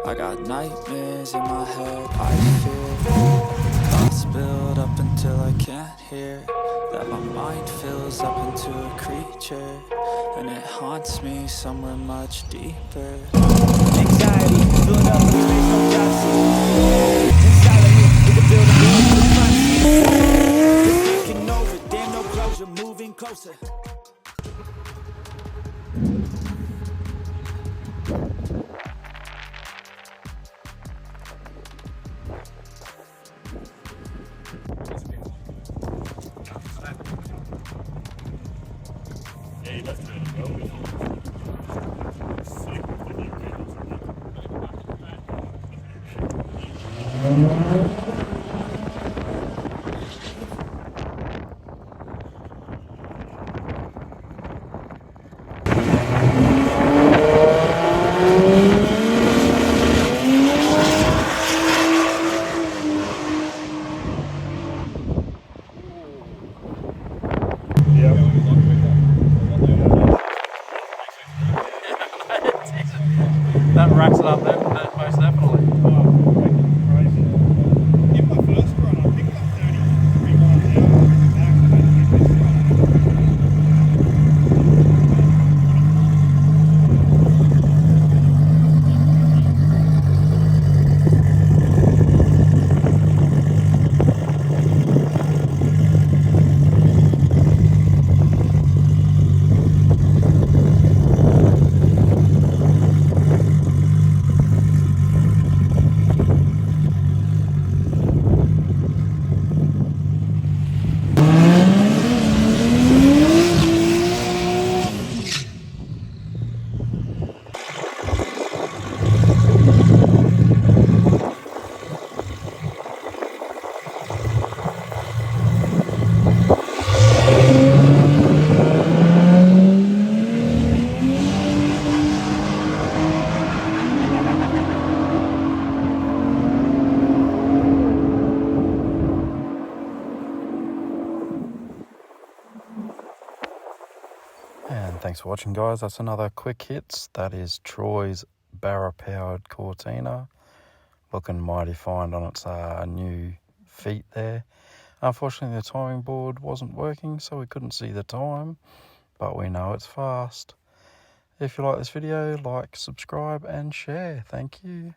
I got nightmares in my head, I fear thoughts build up until I can't hear, that my mind fills up into a creature, and it haunts me somewhere much deeper. Anxiety, filling up the space, no privacy. Inside of me, we can build a world with privacy. It's taking over, damn no closure, moving closer. That racks it up there, most definitely. Crazy. In my first run, I picked up 33 miles an hour. Back and then in this run, And thanks for watching, guys. That's another quick hits. That is Troy's BARRA powered Cortina. Looking mighty fine on its new feet there. Unfortunately, the timing board wasn't working, so we couldn't see the time, but we know it's fast. If you like this video, like, subscribe and share. Thank you.